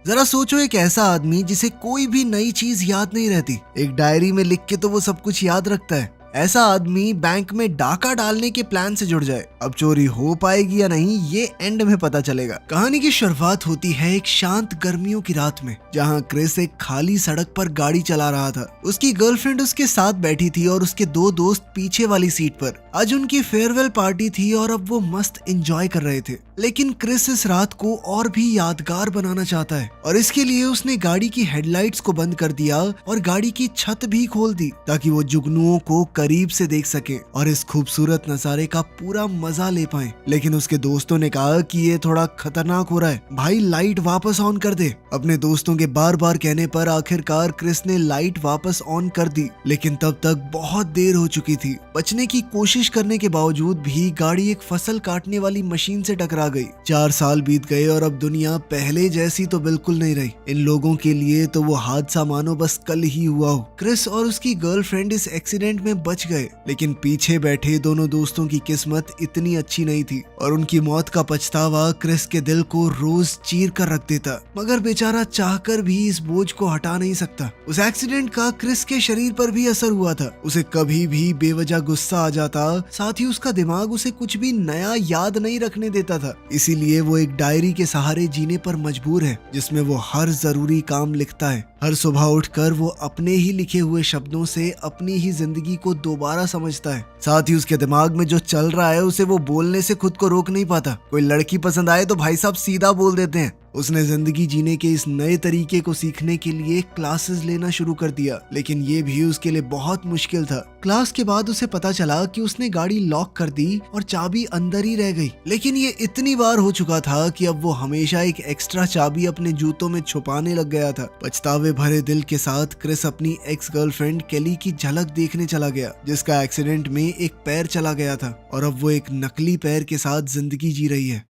जरा सोचो, एक ऐसा आदमी जिसे कोई भी नई चीज याद नहीं रहती, एक डायरी में लिख के तो वो सब कुछ याद रखता है। ऐसा आदमी बैंक में डाका डालने के प्लान से जुड़ जाए। अब चोरी हो पाएगी या नहीं ये एंड में पता चलेगा। कहानी की शुरुआत होती है एक शांत गर्मियों की रात में, जहां क्रिस एक खाली सड़क पर गाड़ी चला रहा था। उसकी गर्लफ्रेंड उसके साथ बैठी थी और उसके दो दोस्त पीछे वाली सीट पर। आज उनकी फेयरवेल पार्टी थी और अब वो मस्त एंजॉय कर रहे थे। लेकिन क्रिस इस रात को और भी यादगार बनाना चाहता है और इसके लिए उसने गाड़ी की हेडलाइट्स को बंद कर दिया और गाड़ी की छत भी खोल दी ताकि वो जुगनुओं को करीब से देख सके और इस खूबसूरत नजारे का पूरा मजा ले पाए। लेकिन उसके दोस्तों ने कहा कि ये थोड़ा खतरनाक हो रहा है, भाई लाइट वापस ऑन कर दे। अपने दोस्तों के बार बार कहने पर आखिरकार क्रिस ने लाइट वापस ऑन कर दी, लेकिन तब तक बहुत देर हो चुकी थी। बचने की कोशिश करने के बावजूद भी गाड़ी एक फसल काटने वाली मशीन से टकरा गई। 4 साल बीत गए और अब दुनिया पहले जैसी तो बिल्कुल नहीं रही। इन लोगों के लिए तो वो हादसा मानो बस कल ही हुआ हो। क्रिस और उसकी गर्लफ्रेंड इस एक्सीडेंट में बच गए, लेकिन पीछे बैठे दोनों दोस्तों की किस्मत इतनी अच्छी नहीं थी और उनकी मौत का पछतावा क्रिस के दिल को रोज चीर कर रख देता। मगर बेचारा चाहकर भी इस बोझ को हटा नहीं सकता। उस एक्सीडेंट का क्रिस के शरीर पर भी असर हुआ था। उसे कभी भी बेवजह गुस्सा आ जाता, साथ ही उसका दिमाग उसे कुछ भी नया याद नहीं रखने देता था। इसीलिए वो एक डायरी के सहारे जीने पर मजबूर है, जिसमें वो हर जरूरी काम लिखता है। हर सुबह उठकर वो अपने ही लिखे हुए शब्दों से अपनी ही जिंदगी को दोबारा समझता है। साथ ही उसके दिमाग में जो चल रहा है उसे वो बोलने से खुद को रोक नहीं पाता। कोई लड़की पसंद आए तो भाई साहब सीधा बोल देते हैं। उसने जिंदगी जीने के इस नए तरीके को सीखने के लिए क्लासेस लेना शुरू कर दिया, लेकिन ये भी उसके लिए बहुत मुश्किल था। क्लास के बाद उसे पता चला कि उसने गाड़ी लॉक कर दी और चाबी अंदर ही रह गई। लेकिन ये इतनी बार हो चुका था कि अब वो हमेशा एक एक्स्ट्रा चाबी अपने जूतों में छुपाने लग गया था। पछतावे भरे दिल के साथ क्रिस अपनी एक्स गर्लफ्रेंड केली की झलक देखने चला गया, जिसका एक्सीडेंट में एक पैर चला गया था और अब वो एक नकली पैर के साथ जिंदगी जी रही है।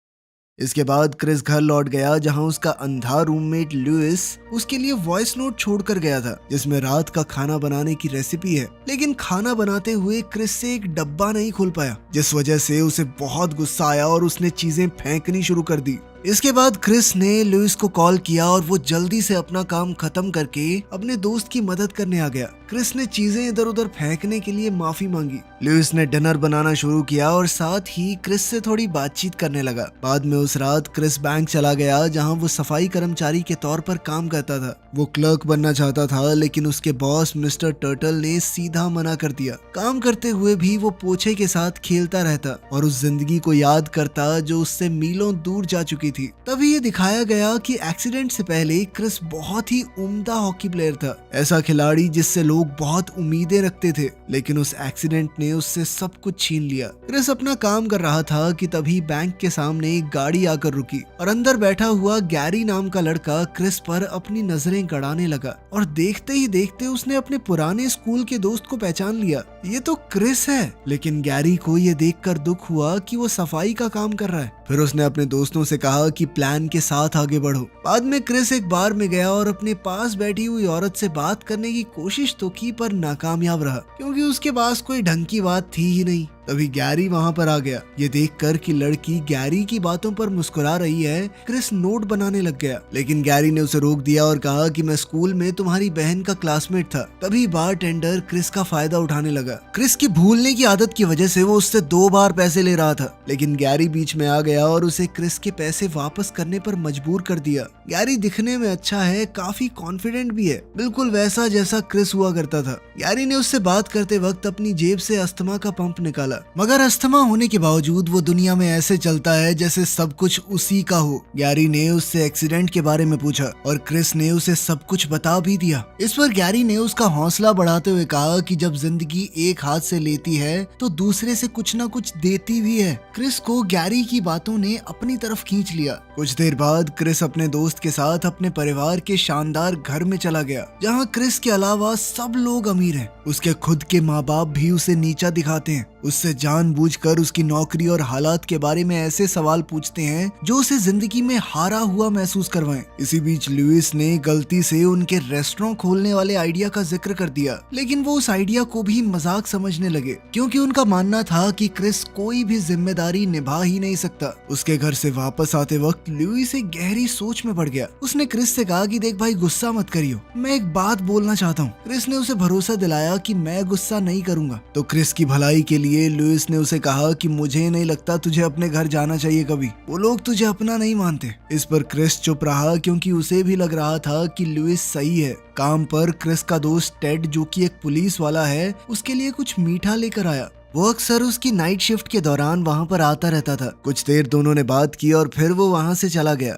इसके बाद क्रिस घर लौट गया, जहां उसका अंधा रूममेट लुइस उसके लिए वॉइस नोट छोड़कर गया था, जिसमें रात का खाना बनाने की रेसिपी है। लेकिन खाना बनाते हुए क्रिस से एक डब्बा नहीं खोल पाया, जिस वजह से उसे बहुत गुस्सा आया और उसने चीजें फेंकनी शुरू कर दी। इसके बाद क्रिस ने लुइस को कॉल किया और वो जल्दी से अपना काम खत्म करके अपने दोस्त की मदद करने आ गया। क्रिस ने चीजें इधर उधर फेंकने के लिए माफी मांगी। लुइस ने डिनर बनाना शुरू किया और साथ ही क्रिस से थोड़ी बातचीत करने लगा। बाद में उस रात क्रिस बैंक चला गया, जहां वो सफाई कर्मचारी के तौर पर काम करता था। वो क्लर्क बनना चाहता था, लेकिन उसके बॉस मिस्टर टर्टल ने सीधा मना कर दिया। काम करते हुए भी वो पोछे के साथ खेलता रहता और उस जिंदगी को याद करता जो उससे मीलों दूर जा चुकी थी। तभी ये दिखाया गया कि एक्सीडेंट से पहले क्रिस बहुत ही उम्दा हॉकी प्लेयर था, ऐसा खिलाड़ी जिससे लोग बहुत उम्मीदें रखते थे, लेकिन उस एक्सीडेंट ने उससे सब कुछ छीन लिया। क्रिस अपना काम कर रहा था कि तभी बैंक के सामने एक गाड़ी आकर रुकी और अंदर बैठा हुआ गैरी नाम का लड़का क्रिस पर अपनी नजरें गड़ाने लगा और देखते ही देखते उसने अपने पुराने स्कूल के दोस्त को पहचान लिया। ये तो क्रिस है। लेकिन गैरी को ये देखकर दुख हुआ कि वो सफाई का काम कर रहा है। फिर उसने अपने दोस्तों से कहा कि प्लान के साथ आगे बढ़ो। बाद में क्रिस एक बार में गया और अपने पास बैठी हुई औरत से बात करने की कोशिश तो की, पर नाकामयाब रहा, क्योंकि उसके पास कोई ढंग की बात थी ही नहीं। तभी गैरी वहां पर आ गया। ये देखकर कि लड़की गैरी की बातों पर मुस्कुरा रही है, क्रिस नोट बनाने लग गया। लेकिन गैरी ने उसे रोक दिया और कहा कि मैं स्कूल में तुम्हारी बहन का क्लासमेट था। तभी बारटेंडर क्रिस का फायदा उठाने लगा। क्रिस की भूलने की आदत की वजह से वो उससे 2 बार पैसे ले रहा था, लेकिन गैरी बीच में आ गया और उसे क्रिस के पैसे वापस करने पर मजबूर कर दिया। गैरी दिखने में अच्छा है, काफी कॉन्फिडेंट भी है, बिल्कुल वैसा जैसा क्रिस हुआ करता था। गैरी ने उससे बात करते वक्त अपनी जेब से अस्थमा का पंप निकाला, मगर अस्थमा होने के बावजूद वो दुनिया में ऐसे चलता है जैसे सब कुछ उसी का हो। गैरी ने उससे एक्सीडेंट के बारे में पूछा और क्रिस ने उसे सब कुछ बता भी दिया। इस पर गैरी ने उसका हौसला बढ़ाते हुए कहा कि जब जिंदगी एक हाथ से लेती है तो दूसरे से कुछ ना कुछ देती भी है। क्रिस को गैरी की बातों ने अपनी तरफ खींच लिया। कुछ देर बाद क्रिस अपने दोस्त के साथ अपने परिवार के शानदार घर में चला गया, जहाँ क्रिस के अलावा सब लोग अमीर हैं। उसके खुद के माँ बाप भी उसे नीचा दिखाते हैं। उस उससे जानबूझकर उसकी नौकरी और हालात के बारे में ऐसे सवाल पूछते हैं जो उसे जिंदगी में हारा हुआ महसूस करवाएं। इसी बीच लुइस ने गलती से उनके रेस्टोरेंट खोलने वाले आइडिया का जिक्र कर दिया, लेकिन वो उस आइडिया को भी मजाक समझने लगे क्योंकि उनका मानना था कि क्रिस कोई भी जिम्मेदारी निभा ही नहीं सकता। उसके घर से वापस आते वक्त लुइस एक गहरी सोच में पड़ गया। उसने क्रिस से कहा कि देख भाई, गुस्सा मत करियो, मैं एक बात बोलना चाहता हूँ। क्रिस ने उसे भरोसा दिलाया कि मैं गुस्सा नहीं करूंगा। तो क्रिस की भलाई के लिए लुइस ने उसे कहा कि मुझे नहीं लगता तुझे अपने घर जाना चाहिए कभी, वो लोग तुझे अपना नहीं मानते। इस पर क्रिस चुप रहा क्योंकि उसे भी लग रहा था कि लुइस सही है। काम पर क्रिस का दोस्त टेड, जो कि एक पुलिस वाला है, उसके लिए कुछ मीठा लेकर आया। वो अक्सर उसकी नाइट शिफ्ट के दौरान वहां पर आता रहता था। कुछ देर दोनों ने बात की और फिर वो वहां से चला गया।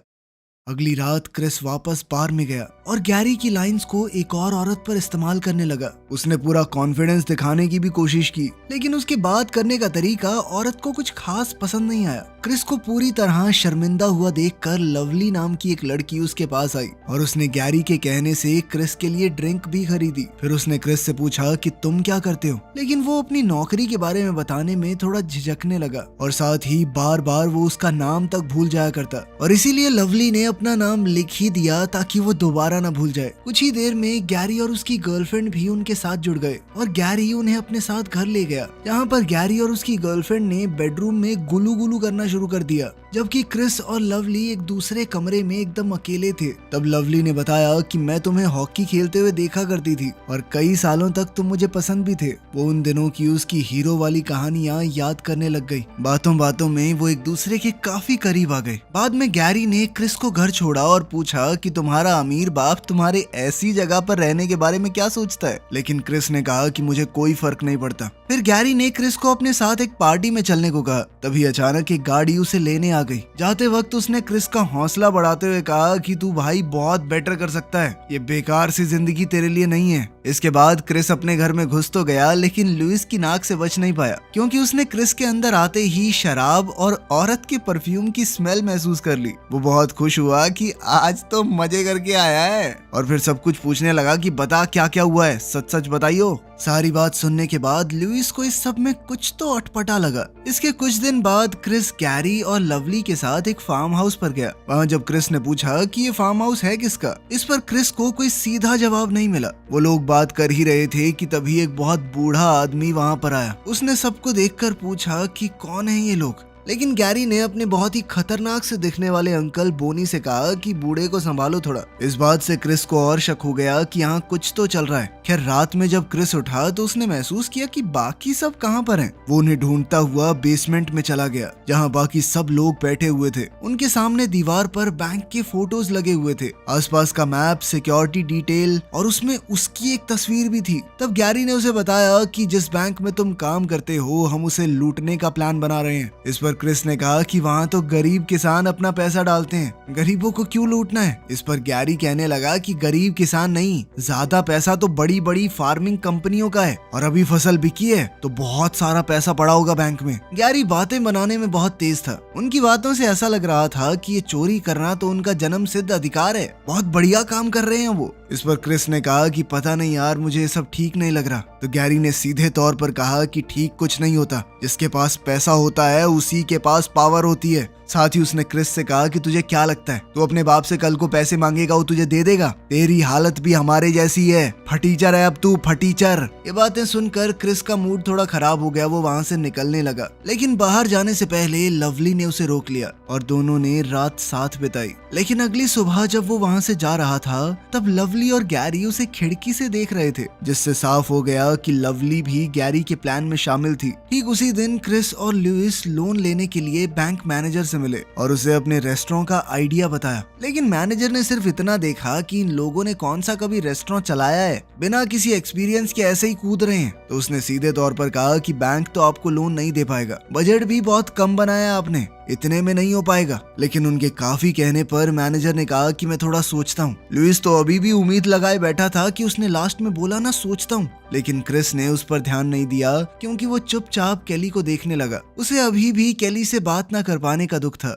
अगली रात क्रिस वापस बार में गया और गैरी की लाइंस को एक और औरत पर इस्तेमाल करने लगा। उसने पूरा कॉन्फिडेंस दिखाने की भी कोशिश की, लेकिन उसके बात करने का तरीका औरत को कुछ खास पसंद नहीं आया। क्रिस को पूरी तरह शर्मिंदा हुआ देखकर लवली नाम की एक लड़की उसके पास आई और उसने गैरी के कहने से क्रिस के लिए ड्रिंक भी खरीदी। फिर उसने क्रिस से पूछा कि तुम क्या करते हो, लेकिन वो अपनी नौकरी के बारे में बताने में थोड़ा झिझकने लगा और साथ ही बार बार वो उसका नाम तक भूल जाया करता, और इसीलिए लवली ने अपना नाम लिख ही दिया ताकि वो दोबारा न भूल जाए। कुछ ही देर में गैरी और उसकी गर्लफ्रेंड भी उनके साथ जुड़ गए और गैरी उन्हें अपने साथ घर ले गया। यहाँ पर गैरी और उसकी गर्लफ्रेंड ने बेडरूम में गुलू गुलू करना शुरू कर दिया, जबकि क्रिस और लवली एक दूसरे कमरे में एकदम अकेले थे। तब लवली ने बताया कि मैं तुम्हें हॉकी खेलते हुए देखा करती थी और कई सालों तक तुम मुझे पसंद भी थे। वो उन दिनों की उसकी हीरो वाली कहानियां याद करने लग गई। बातों बातों में वो एक दूसरे के काफी करीब आ गए। बाद में गैरी ने क्रिस को घर छोड़ा और पूछा कि तुम्हारा अमीर बाप तुम्हारे ऐसी जगह पर रहने के बारे में क्या सोचता है, लेकिन क्रिस ने कहा कि मुझे कोई फर्क नहीं पड़ता। फिर गैरी ने क्रिस को अपने साथ एक पार्टी में चलने को कहा। तभी अचानक एक गाड़ी उसे लेने आ गई। जाते वक्त उसने क्रिस का हौसला बढ़ाते हुए कहा कि तू भाई बहुत बेटर कर सकता है, ये बेकार सी जिंदगी तेरे लिए नहीं है। इसके बाद क्रिस अपने घर में घुस तो गया, लेकिन लुइस की नाक से बच नहीं पाया क्योंकि उसने क्रिस के अंदर आते ही शराब और औरत के परफ्यूम की स्मेल महसूस कर ली। वो बहुत खुश हुआ कि आज तो मजे करके आया है और फिर सब कुछ पूछने लगा कि बता क्या क्या हुआ है, सच सच बताइयो। सारी बात सुनने के बाद लुइस को इस सब में कुछ तो अटपटा लगा। इसके कुछ दिन बाद क्रिस गैरी और लवली के साथ एक फार्म हाउस पर गया। वहाँ जब क्रिस ने पूछा कि ये फार्म हाउस है किसका, इस पर क्रिस को कोई सीधा जवाब नहीं मिला। वो लोग बात कर ही रहे थे कि तभी एक बहुत बूढ़ा आदमी वहाँ पर आया। उसने सबको देखकर पूछा कि कौन है ये लोग, लेकिन गैरी ने अपने बहुत ही खतरनाक से दिखने वाले अंकल बोनी से कहा कि बूढ़े को संभालो थोड़ा। इस बात से क्रिस को और शक हो गया कि यहाँ कुछ तो चल रहा है। खैर रात में जब क्रिस उठा तो उसने महसूस किया कि बाकी सब कहाँ पर हैं। वो उन्हें ढूंढता हुआ बेसमेंट में चला गया जहाँ बाकी सब लोग बैठे हुए थे। उनके सामने दीवार पर बैंक के फोटोज लगे हुए थे, आसपास का मैप, सिक्योरिटी डिटेल और उसमें उसकी एक तस्वीर भी थी। तब गैरी ने उसे बताया कि जिस बैंक में तुम काम करते हो हम उसे लूटने का प्लान बना रहे हैं। इस पर क्रिस ने कहा कि वहाँ तो गरीब किसान अपना पैसा डालते हैं, गरीबों को क्यों लूटना है। इस पर गैरी कहने लगा कि गरीब किसान नहीं, ज्यादा पैसा तो बड़ी बड़ी फार्मिंग कंपनियों का है और अभी फसल बिकी है तो बहुत सारा पैसा पड़ा होगा बैंक में। गैरी बातें बनाने में बहुत तेज था। उनकी बातों से ऐसा लग रहा था कि ये चोरी करना तो उनका जन्म सिद्ध अधिकार है, बहुत बढ़िया काम कर रहे हैं वो। इस पर क्रिस ने कहा कि पता नहीं यार, मुझे ये सब ठीक नहीं लग रहा। तो गैरी ने सीधे तौर पर कहा कि ठीक कुछ नहीं होता, जिसके पास पैसा होता है उसी के पास पावर होती है। साथ ही उसने क्रिस से कहा कि तुझे क्या लगता है तू अपने बाप से कल को पैसे मांगेगा वो तुझे दे देगा, तेरी हालत भी हमारे जैसी है, फटीचर है अब तू, फटीचर। ये बातें सुनकर क्रिस का मूड थोड़ा खराब हो गया। वो वहाँ से निकलने लगा, लेकिन बाहर जाने से पहले लवली ने उसे रोक लिया और दोनों ने रात साथ बिताई। लेकिन अगली सुबह जब वो वहाँ से जा रहा था तब लवली और गैरी उसे खिड़की से देख रहे थे, जिससे साफ हो गया कि लवली भी गैरी के प्लान में शामिल थी। ठीक उसी दिन क्रिस और लुइस लोन लेने के लिए बैंक मैनेजर से मिले और उसे अपने रेस्टोरेंट का आइडिया बताया। लेकिन मैनेजर ने सिर्फ इतना देखा कि इन लोगों ने कौन सा कभी रेस्टोरेंट चलाया है, बिना किसी एक्सपीरियंस के ऐसे ही कूद रहे हैं। तो उसने सीधे तौर पर कहा कि बैंक तो आपको लोन नहीं दे पाएगा, बजट भी बहुत कम बनाया आपने, इतने में नहीं हो पाएगा। लेकिन उनके काफी कहने पर मैनेजर ने कहा कि मैं थोड़ा सोचता हूँ। लुइस तो अभी भी उम्मीद लगाए बैठा था कि उसने लास्ट में बोला ना सोचता हूँ, लेकिन क्रिस ने उस पर ध्यान नहीं दिया क्योंकि वो चुपचाप केली को देखने लगा। उसे अभी भी केली से बात न कर पाने का दुख था।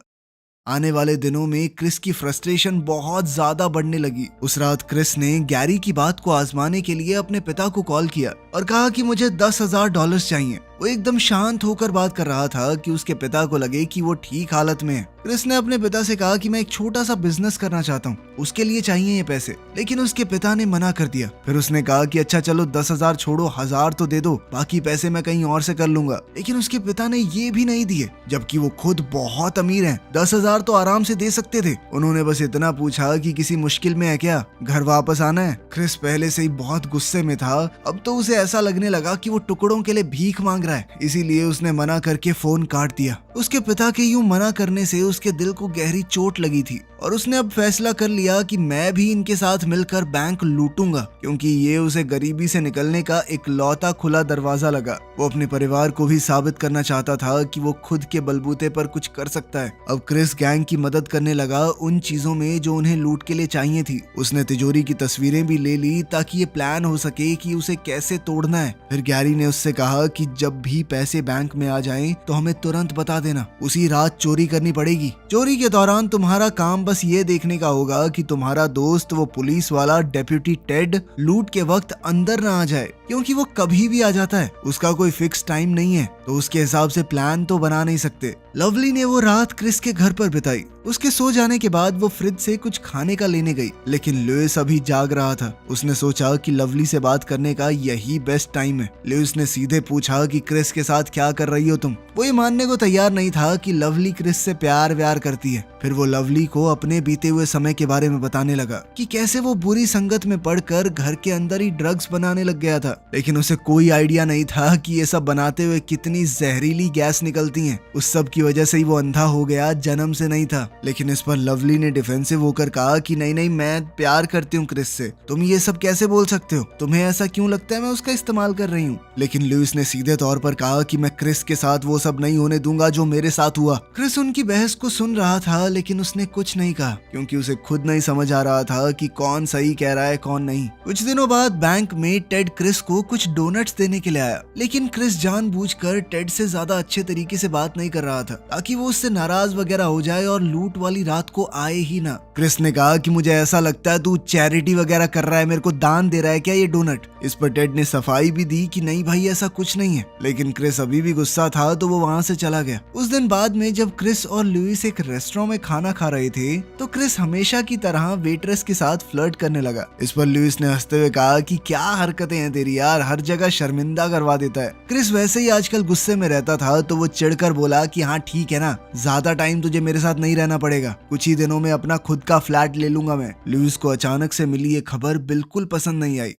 आने वाले दिनों में क्रिस की फ्रस्ट्रेशन बहुत ज्यादा बढ़ने लगी। उस रात क्रिस ने गैरी की बात को आजमाने के लिए अपने पिता को कॉल किया और कहा कि मुझे $10,000 चाहिए। वो एकदम शांत होकर बात कर रहा था कि उसके पिता को लगे कि वो ठीक हालत में है। क्रिस ने अपने पिता से कहा कि मैं एक छोटा सा बिजनेस करना चाहता हूँ, उसके लिए चाहिए ये पैसे, लेकिन उसके पिता ने मना कर दिया। फिर उसने कहा कि अच्छा चलो 10,000 छोड़ो, 1,000 तो दे दो, बाकी पैसे मैं कहीं और से कर लूंगा। लेकिन उसके पिता ने ये भी नहीं दिए, जबकि वो खुद बहुत अमीर हैं। 10,000 तो आराम से दे सकते थे। उन्होंने बस इतना पूछा कि किसी मुश्किल में है क्या, घर वापस आना है। क्रिस पहले से ही बहुत गुस्से में था, अब तो उसे ऐसा लगने लगा कि वो टुकड़ों के लिए भीख मांग रहा है, इसीलिए उसने मना करके फोन काट दिया। उसके पिता के यूं मना करने से उसके दिल को गहरी चोट लगी थी और उसने अब फैसला कर लिया कि मैं भी इनके साथ मिलकर बैंक लूटूंगा, क्योंकि ये उसे गरीबी से निकलने का इकलौता खुला दरवाजा लगा। वो अपने परिवार को भी साबित करना चाहता था कि वो खुद के बलबूते पर कुछ कर सकता है। अब क्रिस गैंग की मदद करने लगा उन चीजों में जो उन्हें लूट के लिए चाहिए थी। उसने तिजोरी की तस्वीरें भी ले ली ताकि ये प्लान हो सके कि उसे कैसे तोड़ना है। फिर गैरी ने उससे कहा कि जब भी पैसे बैंक में आ जाएं तो हमें तुरंत बता देना, उसी रात चोरी करनी पड़ेगी। चोरी के दौरान तुम्हारा काम बस ये देखने का होगा कि तुम्हारा दोस्त वो पुलिस वाला डेप्यूटी टेड लूट के वक्त अंदर ना आ जाए, क्योंकि वो कभी भी आ जाता है, उसका कोई फिक्स टाइम नहीं है, तो उसके हिसाब से प्लान तो बना नहीं सकते। लवली ने वो रात क्रिस के घर पर बिताई। उसके सो जाने के बाद वो फ्रिज से कुछ खाने का लेने गई, लेकिन लुइस अभी जाग रहा था। उसने सोचा कि लवली से बात करने का यही बेस्ट टाइम है। लुइस ने सीधे पूछा कि क्रिस के साथ क्या कर रही हो तुम। वो ये मानने को तैयार नहीं था कि लवली क्रिस से प्यार व्यार करती है। फिर वो लवली को अपने बीते हुए समय के बारे में बताने लगा कि कैसे वो बुरी संगत में पड़कर घर के अंदर ही ड्रग्स बनाने लग गया था, लेकिन उसे कोई आइडिया नहीं था कि ये सब बनाते हुए कितनी जहरीली गैस निकलती हैं। उस सब की वजह से ही वो अंधा हो गया, जन्म से नहीं था। लेकिन इस पर लवली ने डिफेंसिव होकर कहा कि नहीं नहीं, मैं प्यार करती हूँ क्रिस से, तुम ये सब कैसे बोल सकते हो, तुम्हें ऐसा क्यों लगता है मैं उसका इस्तेमाल कर रही हूँ। लेकिन लुइस ने सीधे तौर पर कहा कि मैं क्रिस के साथ वो सब नहीं होने दूंगा जो मेरे साथ हुआ। क्रिस उनकी बहस को सुन रहा था, लेकिन उसने कुछ नहीं कहा, क्योंकि उसे खुद नहीं समझ आ रहा था कि कौन सही कह रहा है कौन नहीं। कुछ दिनों बाद बैंक में टेड क्रिस को कुछ डोनट्स देने के लिए आया, लेकिन क्रिस जानबूझकर टेड से ज्यादा अच्छे तरीके से बात नहीं कर रहा था, ताकि वो उससे नाराज वगैरह हो जाए और लूट वाली रात को आए ही ना। क्रिस ने कहा कि मुझे ऐसा लगता है तू चैरिटी वगैरह कर रहा है, मेरे को दान दे रहा है क्या ये डोनट। इस पर टेड ने सफाई भी दी कि नहीं भाई ऐसा कुछ नहीं है, लेकिन क्रिस अभी भी गुस्सा था तो वो वहाँ से चला गया। उस दिन बाद में जब क्रिस और लुइस एक रेस्टोरेंट में खाना खा रहे थे तो क्रिस हमेशा की तरह वेट्रेस के साथ फ्लर्ट करने लगा। इस पर लुइस ने हंसते हुए कहा कि क्या हरकतें हैं तेरी यार, हर जगह शर्मिंदा करवा देता है। क्रिस वैसे ही आजकल गुस्से में रहता था तो वो चिढ़कर बोला कि हाँ ठीक है ना, ज्यादा टाइम तुझे मेरे साथ नहीं रहना पड़ेगा, कुछ ही दिनों में अपना खुद का फ्लैट ले लूंगा मैं। लुइस को अचानक से मिली ये खबर बिल्कुल पसंद नहीं आई।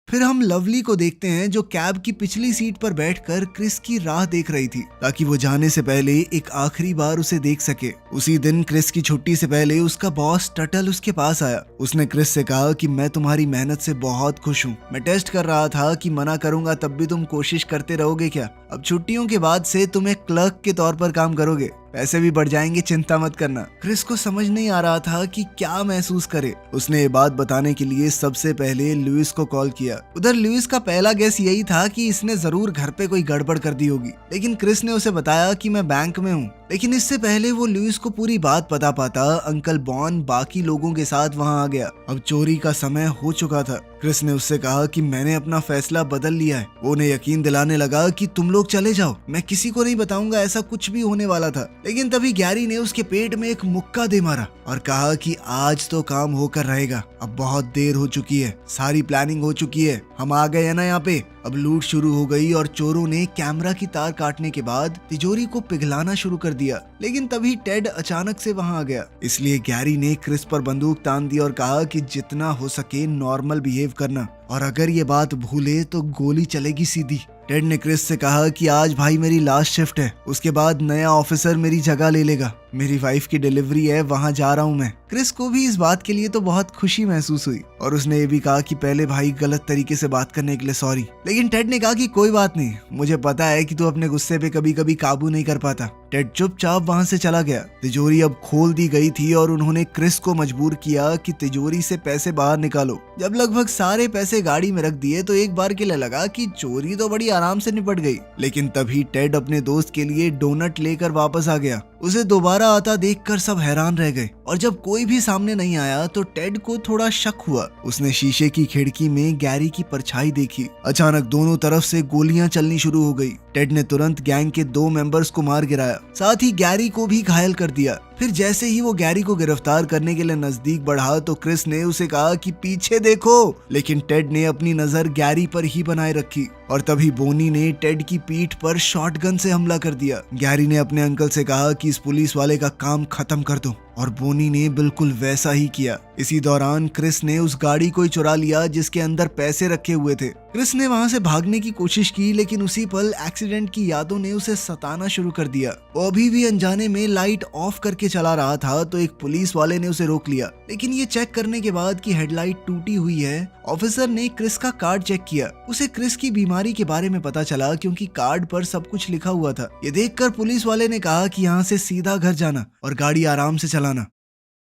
फिर हम लवली को देखते हैं जो कैब की पिछली सीट पर बैठकर क्रिस की राह देख रही थी, ताकि वो जाने से पहले एक आखिरी बार उसे देख सके। उसी दिन क्रिस की छुट्टी से पहले उसका बॉस टटल उसके पास आया। उसने क्रिस से कहा कि मैं तुम्हारी मेहनत से बहुत खुश हूँ, मैं टेस्ट कर रहा था कि मना करूंगा तब भी तुम कोशिश करते रहोगे क्या। अब छुट्टियों के बाद से तुम एक क्लर्क के तौर पर काम करोगे, पैसे भी बढ़ जाएंगे, चिंता मत करना। क्रिस को समझ नहीं आ रहा था कि क्या महसूस करे। उसने ये बात बताने के लिए सबसे पहले लुइस को कॉल किया। उधर लुइस का पहला गेस यही था कि इसने जरूर घर पे कोई गड़बड़ कर दी होगी, लेकिन क्रिस ने उसे बताया कि मैं बैंक में हूँ। लेकिन इससे पहले वो लुइस को पूरी बात बता पाता, अंकल बॉन बाकी लोगों के साथ वहाँ आ गया। अब चोरी का समय हो चुका था। क्रिस ने उससे कहा कि मैंने अपना फैसला बदल लिया है। वो उन्हें यकीन दिलाने लगा कि तुम लोग चले जाओ, मैं किसी को नहीं बताऊंगा ऐसा कुछ भी होने वाला था। लेकिन तभी गैरी ने उसके पेट में एक मुक्का दे मारा और कहा कि आज तो काम होकर रहेगा, अब बहुत देर हो चुकी है, सारी प्लानिंग हो चुकी है, हम आ गए हैं ना यहाँ पे। अब लूट शुरू हो गई और चोरों ने कैमरा की तार काटने के बाद तिजोरी को पिघलाना शुरू कर दिया। लेकिन तभी टेड अचानक से वहां आ गया, इसलिए गैरी ने क्रिस पर बंदूक तान दी और कहा कि जितना हो सके नॉर्मल बिहेव करना, और अगर ये बात भूले तो गोली चलेगी सीधी। टेड ने क्रिस से कहा कि आज भाई मेरी लास्ट शिफ्ट है, उसके बाद नया ऑफिसर मेरी जगह ले लेगा, मेरी वाइफ की डिलीवरी है, वहां जा रहा हूं मैं। क्रिस को भी इस बात के लिए तो बहुत खुशी महसूस हुई और उसने ये भी कहा कि पहले भाई गलत तरीके से बात करने के लिए सॉरी। लेकिन टेड ने कहा कि कोई बात नहीं, मुझे पता है कि तू अपने गुस्से पे कभी कभी काबू नहीं कर पाता। टेड चुपचाप वहां से चला गया। तिजोरी अब खोल दी गई थी और उन्होंने क्रिस को मजबूर किया कि तिजोरी से पैसे बाहर निकालो। जब लगभग सारे पैसे गाड़ी में रख दिए तो एक बार के लिए लगा कि चोरी तो बड़ी आराम से निपट गई। लेकिन तभी टेड अपने दोस्त के लिए डोनट लेकर वापस आ गया। उसे दोबारा आता देखकर सब हैरान रह गए और जब कोई भी सामने नहीं आया तो टेड को थोड़ा शक हुआ। उसने शीशे की खिड़की में गैरी की परछाई देखी। अचानक दोनों तरफ से गोलियां चलनी शुरू हो गई। टेड ने तुरंत गैंग के 2 मेंबर्स को मार गिराया, साथ ही गैरी को भी घायल कर दिया। फिर जैसे ही वो गैरी को गिरफ्तार करने के लिए नजदीक बढ़ा तो क्रिस ने उसे कहा कि पीछे देखो, लेकिन टेड ने अपनी नजर गैरी पर ही बनाए रखी और तभी बोनी ने टेड की पीठ पर शॉटगन से हमला कर दिया। गैरी ने अपने अंकल से कहा कि इस पुलिस वाले का काम खत्म कर दो और बोनी ने बिल्कुल वैसा ही किया। इसी दौरान क्रिस ने उस गाड़ी को ही चुरा लिया जिसके अंदर पैसे रखे हुए थे। क्रिस ने वहां से भागने की कोशिश की, लेकिन उसी पल एक्सीडेंट की यादों ने उसे सताना शुरू कर दिया। वो अभी भी अनजाने में लाइट ऑफ करके चला रहा था तो एक पुलिस वाले ने उसे रोक लिया, लेकिन ये चेक करने के बाद कि हेडलाइट टूटी हुई है, ऑफिसर ने क्रिस का कार्ड चेक किया। उसे क्रिस की बीमारी के बारे में पता चला क्योंकि कार्ड पर सब कुछ लिखा हुआ था। ये देखकर पुलिस वाले ने कहा कि यहाँ से सीधा घर जाना और गाड़ी आराम से चलाना।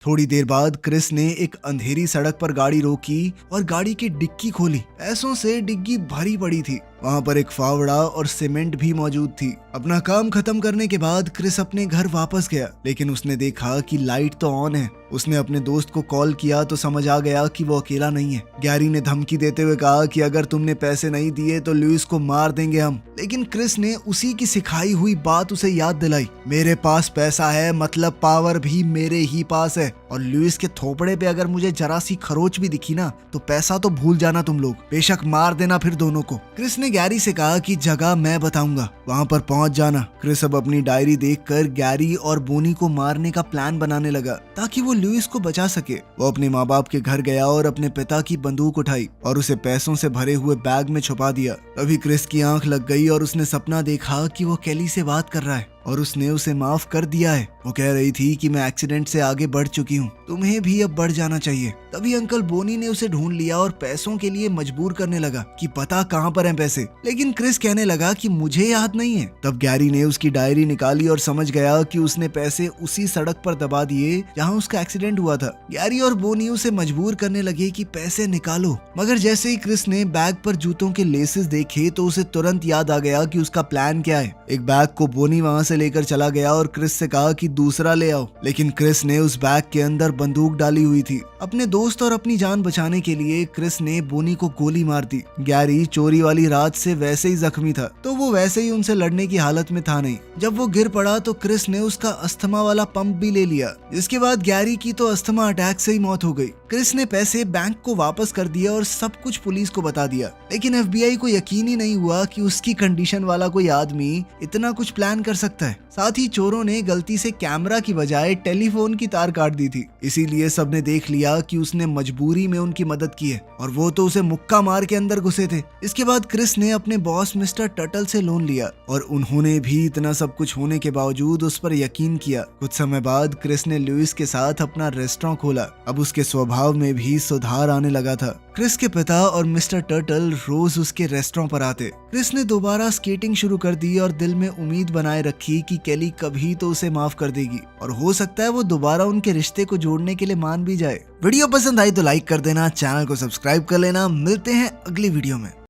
थोड़ी देर बाद क्रिस ने एक अंधेरी सड़क पर गाड़ी रोकी और गाड़ी की डिक्की खोली। पैसों से डिग्गी भरी पड़ी थी। वहां पर एक फावड़ा और सीमेंट भी मौजूद थी। अपना काम खत्म करने के बाद क्रिस अपने घर वापस गया, लेकिन उसने देखा कि लाइट तो ऑन है। उसने अपने दोस्त को कॉल किया तो समझ आ गया कि वो अकेला नहीं है। गैरी ने धमकी देते हुए कहा कि अगर तुमने पैसे नहीं दिए तो लुइस को मार देंगे हम। लेकिन क्रिस ने उसी की सिखाई हुई बात उसे याद दिलाई, मेरे पास पैसा है मतलब पावर भी मेरे ही पास है, और लुइस के थोपड़े पे अगर मुझे जरा सी खरोच भी दिखी ना तो पैसा तो भूल जाना तुम लोग, बेशक मार देना फिर दोनों को। क्रिस ने गैरी से कहा कि जगह मैं बताऊंगा, वहां पर पहुंच जाना। क्रिस अब अपनी डायरी देखकर गैरी और बोनी को मारने का प्लान बनाने लगा ताकि वो लुइस को बचा सके। वो अपने माँ बाप के घर गया और अपने पिता की बंदूक उठाई और उसे पैसों से भरे हुए बैग में छुपा दिया। तभी क्रिस की आंख लग गई और उसने सपना देखा कि वो केली से बात कर रहा है और उसने उसे माफ कर दिया है। वो कह रही थी कि मैं एक्सीडेंट से आगे बढ़ चुकी हूँ, तुम्हें भी अब बढ़ जाना चाहिए। तभी अंकल बोनी ने उसे ढूंढ लिया और पैसों के लिए मजबूर करने लगा कि पता कहाँ पर हैं पैसे, लेकिन क्रिस कहने लगा कि मुझे याद नहीं है। तब गैरी ने उसकी डायरी निकाली और समझ गया कि उसने पैसे उसी सड़क पर दबा दिए जहाँ उसका एक्सीडेंट हुआ था। गैरी और बोनी उसे मजबूर करने लगे कि पैसे निकालो, मगर जैसे ही क्रिस ने बैग पर जूतों के लेसेस देखे तो उसे तुरंत याद आ गया कि उसका प्लान क्या है। एक बैग को बोनी वहां से लेकर चला गया और क्रिस से कहा कि दूसरा ले आओ, लेकिन क्रिस ने उस बैग के अंदर बंदूक डाली हुई थी। अपने दोस्त और अपनी जान बचाने के लिए क्रिस ने बोनी को गोली मार दी। गैरी चोरी वाली रात से वैसे ही जख्मी था तो वो वैसे ही उनसे लड़ने की हालत में था नहीं। जब वो गिर पड़ा तो क्रिस ने उसका अस्थमा वाला पंप भी ले लिया, जिसके बाद गैरी की तो अस्थमा अटैक से ही मौत हो गई। क्रिस ने पैसे बैंक को वापस कर दिया और सब कुछ पुलिस को बता दिया, लेकिन FBI को यकीन ही नहीं हुआ कि उसकी कंडीशन वाला कोई आदमी इतना कुछ प्लान कर सकता है। साथ ही चोरों ने गलती से कैमरा की बजाय टेलीफोन की तार काट दी थी, इसीलिए सबने देख लिया कि उसने मजबूरी में उनकी मदद की है और वो तो उसे मुक्का मार के अंदर घुसे थे। इसके बाद क्रिस ने अपने बॉस मिस्टर टर्टल से लोन लिया और उन्होंने भी इतना सब कुछ होने के बावजूद उस पर यकीन किया। कुछ समय बाद क्रिस ने लुइस के साथ अपना रेस्टोरेंट खोला। अब उसके स्वभाव में भी सुधार आने लगा था। क्रिस के पिता और मिस्टर टर्टल रोज उसके रेस्टोरेंट पर आते। क्रिस ने दोबारा स्केटिंग शुरू कर दी और दिल में उम्मीद बनाए रखी कि केली कभी तो उसे माफ कर देगी और हो सकता है वो दोबारा उनके रिश्ते को जोड़ने के लिए मान भी जाए। वीडियो पसंद आई तो लाइक कर देना, चैनल को सब्सक्राइब कर लेना। मिलते हैं अगली वीडियो में।